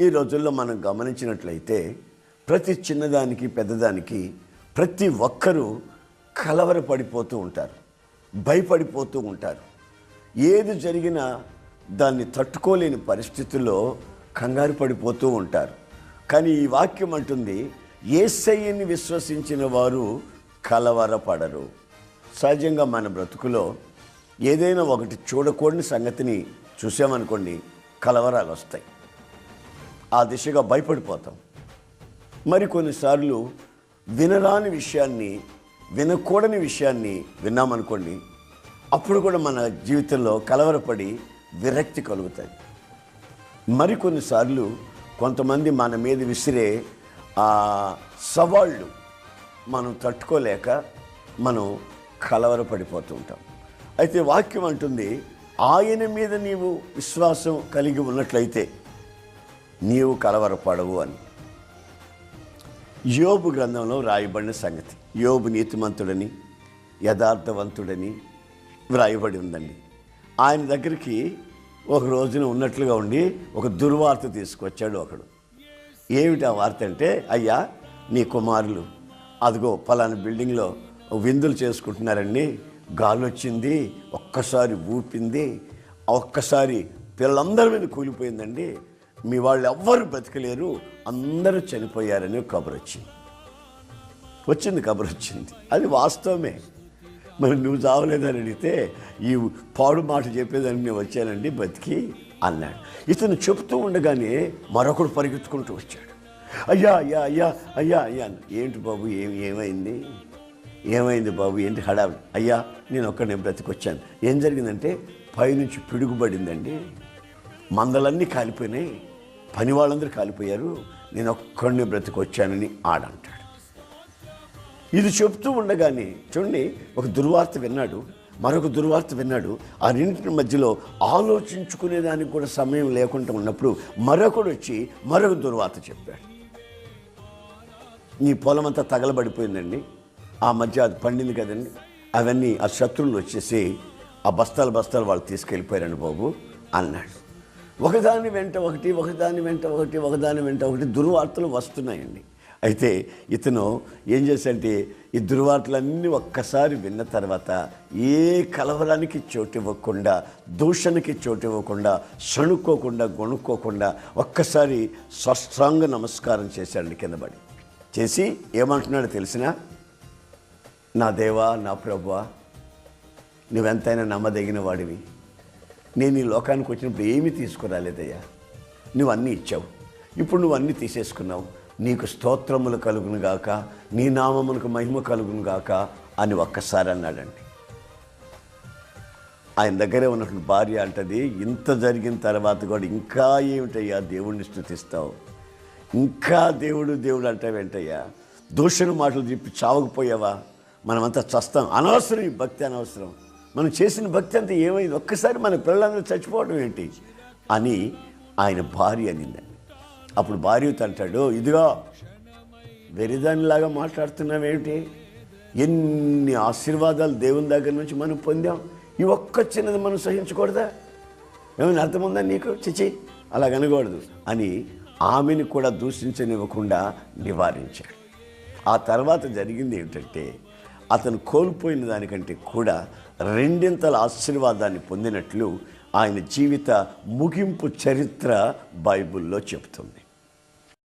ఈ రోజుల్లో మనం గమనించినట్లయితే ప్రతి చిన్నదానికి పెద్దదానికి ప్రతి ఒక్కరూ కలవరపడిపోతూ ఉంటారు, భయపడిపోతూ ఉంటారు. ఏది జరిగినా దాన్ని తట్టుకోలేని పరిస్థితుల్లో కంగారు పడిపోతూ ఉంటారు. కానీ ఈ వాక్యం అంటుంది, యేసయ్యని విశ్వసించిన వారు కలవరపడరు. సహజంగా మన బ్రతుకులో ఏదైనా ఒకటి చూడకూడని సంగతిని చూసామనుకోండి, కలవరాలు వస్తాయి, ఆ దిశగా భయపడిపోతాం. మరికొన్నిసార్లు వినరాని విషయాన్ని, వినకూడని విషయాన్ని విన్నామనుకోండి, అప్పుడు కూడా మన జీవితంలో కలవరపడి విరక్తి కలుగుతాయి. మరికొన్నిసార్లు కొంతమంది మన మీద విసిరే సవాళ్ళు మనం తట్టుకోలేక మనం కలవరపడిపోతూ ఉంటాం. అయితే వాక్యం అంటుంది, ఆయన మీద నీవు విశ్వాసం కలిగి ఉన్నట్లయితే నీవు కలవరపడవు అని. యోబు గ్రంథంలో రాయబడిన సంగతి. యోబు నీతిమంతుడని, యథార్థవంతుడని వ్రాయబడి ఉందండి. ఆయన దగ్గరికి ఒక రోజున ఉన్నట్లుగా ఉండి ఒక దుర్వార్త తీసుకొచ్చాడు ఒకడు. ఏమిటి ఆ వార్త అంటే, అయ్యా నీ కుమారులు అదిగో పలానా బిల్డింగ్లో విందులు చేసుకుంటున్నారండి, గాలి వచ్చింది, ఒక్కసారి ఊపింది, ఒక్కసారి పిల్లలందరి మీద కూలిపోయిందండి, మీ వాళ్ళు ఎవ్వరు బ్రతకలేరు, అందరూ చనిపోయారని కబురు వచ్చింది. కబురు వచ్చింది, అది వాస్తవమే. మరి నువ్వు చావలేదని అడిగితే, ఈ పాడు మాట చెప్పేదానికి నేను వచ్చానండి బతికి అన్నాడు. ఇతను చెప్తూ ఉండగానే మరొకడు పరిగెత్తుకుంటూ వచ్చాడు. అయ్యా అయ్యా అయ్యా అయ్యా అయ్యా. ఏంటి బాబు, ఏమైంది బాబు, ఏంటి హడావి? అయ్యా నేను ఒక్కడే బ్రతికొచ్చాను. ఏం జరిగిందంటే, పైనుంచి పిడుగుపడిందండి, మందలన్నీ కాలిపోయినాయి, పని వాళ్ళందరూ కాలిపోయారు, నేను ఒక్కడిని బ్రతికొచ్చానని ఆడంటాడు. ఇది చెప్తూ ఉండగానే చూడండి, ఒక దుర్వార్త విన్నాడు, మరొక దుర్వార్త విన్నాడు. ఆ రెండింటి మధ్యలో ఆలోచించుకునేదానికి కూడా సమయం లేకుండా ఉన్నప్పుడు మరొకడు వచ్చి మరొక దుర్వార్త చెప్పాడు. నీ పొలం అంతా తగలబడిపోయిందండి, ఆ మధ్య అది పండింది కదండి, అవన్నీ ఆ శత్రువులు వచ్చేసి ఆ బస్తాలు వాళ్ళు తీసుకెళ్ళిపోయారండి బాబు అన్నాడు. ఒకదాని వెంట ఒకటి దుర్వార్తలు వస్తున్నాయండి. అయితే ఇతను ఏం చేశాడంటే, ఈ దుర్వార్తలన్నీ ఒక్కసారి విన్న తర్వాత ఏ కలవరానికి చోటు ఇవ్వకుండా, దూషణకి చోటు ఇవ్వకుండా, సణుక్కోకుండా, గొణుక్కోకుండా ఒక్కసారి సాష్టాంగ నమస్కారం చేశాడు కిందపడి. చేసి ఏమంటున్నాడో తెలిసినా, నా దేవా, నా ప్రభువా, నువ్వెంతైనా నమ్మదగిన వాడివి. నేను ఈ లోకానికి వచ్చినప్పుడు ఏమీ తీసుకురాలేదయ్యా, నువ్వు అన్నీ ఇచ్చావు, ఇప్పుడు నువ్వు అన్నీ తీసేసుకున్నావు, నీకు స్తోత్రములు కలుగును గాక, నీ నామమునకు మహిమ కలుగును గాక అని ఒక్కసారి అన్నాడండి. ఆయన దగ్గరే ఉన్నటువంటి భార్య అంటది, ఇంత జరిగిన తర్వాత కూడా ఇంకా ఏమిటయ్యా దేవుడిని స్తుతిస్తావు, ఇంకా దేవుడు అంటావేంటయ్యా, దూషణ మాటలు చెప్పి చావకపోయావా, మనమంతా చస్తాం, అనవసరం ఈ భక్తి, అనవసరం, మనం చేసిన భక్తి అంతా ఏమైంది, ఒక్కసారి మన పిల్లలందరూ చచ్చిపోవడం ఏంటి అని ఆయన భార్య అనిందండి. అప్పుడు భార్యతో అంటాడు, ఇదిగో వెరిదానిలాగా మాట్లాడుతున్నావేమిటి, ఎన్ని ఆశీర్వాదాలు దేవుని దగ్గర నుంచి మనం పొందాం, ఈ ఒక్క చిన్నది మనం సహించకూడదా, ఏమైనా అర్థం ఉందా నీకు, చిచి అలాగనకూడదు అని ఆమెను కూడా దూషించనివ్వకుండా నివారించాడు. ఆ తర్వాత జరిగింది ఏమిటంటే, అతను కోల్పోయిన దానికంటే కూడా రెండింతల ఆశీర్వాదాన్ని పొందినట్లు ఆయన జీవిత ముగింపు చరిత్ర బైబిల్లో చెబుతుంది.